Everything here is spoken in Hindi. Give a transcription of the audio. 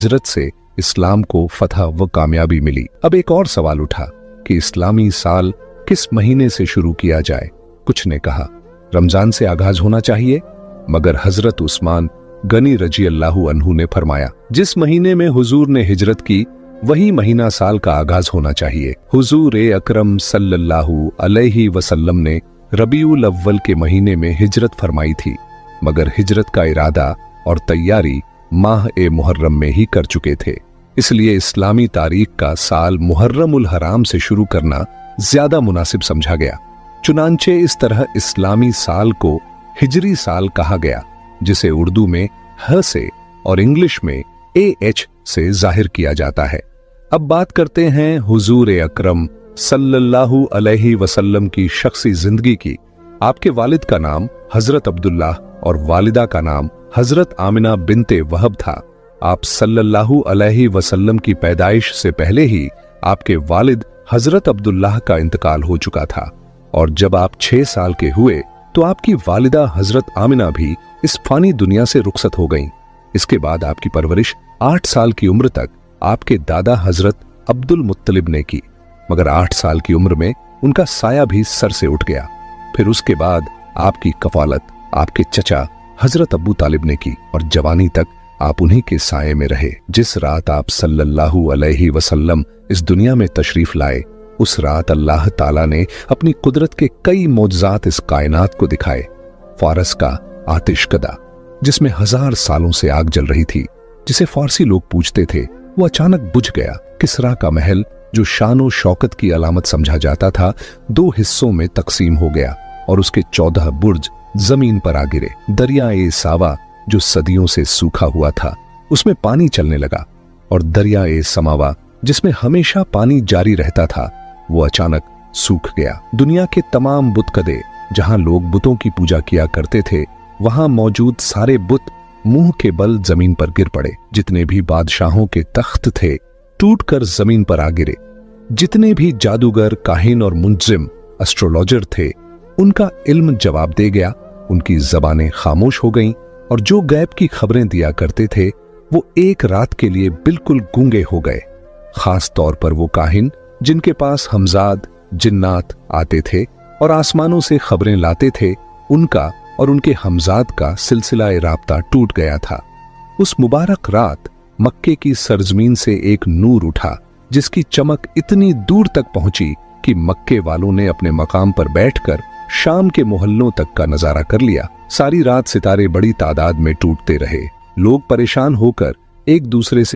हिजरत से इस्लाम को फतह व कामयाबी मिली। अब एक और सवाल उठा कि इस्लामी साल किस महीने से शुरू किया जाए। कुछ ने कहा रमजान से आगाज होना चाहिए, मगर हजरत उस्मान गनी रजी अल्लाहु अन्हु ने फरमाया जिस महीने में हुजूर ने हिजरत की वही महीना साल का आगाज होना चाहिए। हुजूर अकरम सल्लल्लाहु अलैहि वसल्लम ने रबीउल अव्वल के महीने में हिजरत फरमाई थी, मगर हिजरत का इरादा और तैयारी माह ए मुहर्रम में ही कर चुके थे। इसलिए इस्लामी तारीख का साल मुहर्रमुल हराम से शुरू करना ज्यादा मुनासिब समझा गया। चुनांचे इस तरह इस्लामी साल को हिजरी साल कहा गया, जिसे उर्दू में ह से और इंग्लिश में AH से जाहिर किया जाता है। अब बात करते हैं हुजूर अकरम सल्लल्लाहु अलैहि वसल्लम की शख्सी जिंदगी की। आपके वालिद का नाम हजरत अब्दुल्लाह और वालिदा का नाम हजरत आमिना बिनते वहब था। आप सल्लल्लाहु अलैहि वसल्लम की पैदाइश से पहले ही आपके वालिद हजरत अब्दुल्लाह का इंतकाल हो चुका था, और जब आप 6 साल के हुए तो आपकी वालिदा हजरत आमिना भी इस फानी दुनिया से रुखसत हो गईं। इसके बाद आपकी परवरिश 8 साल की उम्र तक आपके दादा हजरत अब्दुल मुत्तलिब ने की, मगर 8 साल की उम्र में उनका साया भी सर से उठ गया। फिर उसके बाद आपकी कफालत आपके चचा हजरत अबू तालिब ने की, और जवानी तक आप उन्हीं के साये में रहे। जिस रात आप सल्लल्लाहु अलैहि वसल्लम इस दुनिया में तशरीफ लाए, उस रात अल्लाह ताला ने अपनी कुदरत के कई मौजज़ात इस कायनात को दिखाए। फारस का आतिशकदा, जिसमें 1000 सालों से आग जल रही थी, जिसे फारसी लोग पूजते थे, वो अचानक बुझ गया। किसरा का महल, जो शान शौकत की अलामत समझा जाता था, 2 हिस्सों में तकसीम हो गया और उसके 14 बुर्ज जमीन पर आ गिरे। दरियाए सावा, जो सदियों से सूखा हुआ था, उसमें पानी चलने लगा, और दरियाए समावा, जिसमें हमेशा पानी जारी रहता था, वो अचानक सूख गया। दुनिया के तमाम बुतकदे, जहां लोग बुतों की पूजा किया करते थे, वहां मौजूद सारे बुत मुंह के बल जमीन पर गिर पड़े। जितने भी बादशाहों के तख्त थे, टूटकर जमीन पर आ गिरे। जितने भी जादूगर, काहिन और मुंजिम एस्ट्रोलॉजर थे, उनका इल्म जवाब दे गया। उनकी जबानें खामोश हो गईं, और जो गैब की खबरें दिया करते थे, वो एक रात के लिए बिल्कुल गूंगे हो गए। खास तौर पर वो काहिन जिनके पास हमजाद जिन्नात आते थे और आसमानों से खबरें लाते थे, उनका और उनके हमजाद का सिलसिला राब्ता टूट गया था। उस मुबारक रात मक्के की सरजमीन से एक नूर उठा, जिसकी चमक इतनी दूर तक पहुंची कि मक्के वालों ने अपने मकाम पर बैठकर शाम के मोहल्लों तक का नजारा कर लिया। सारी रात सितारे बड़ी तादाद में टूटते रहे। लोग परेशान होकर एक दूसरे से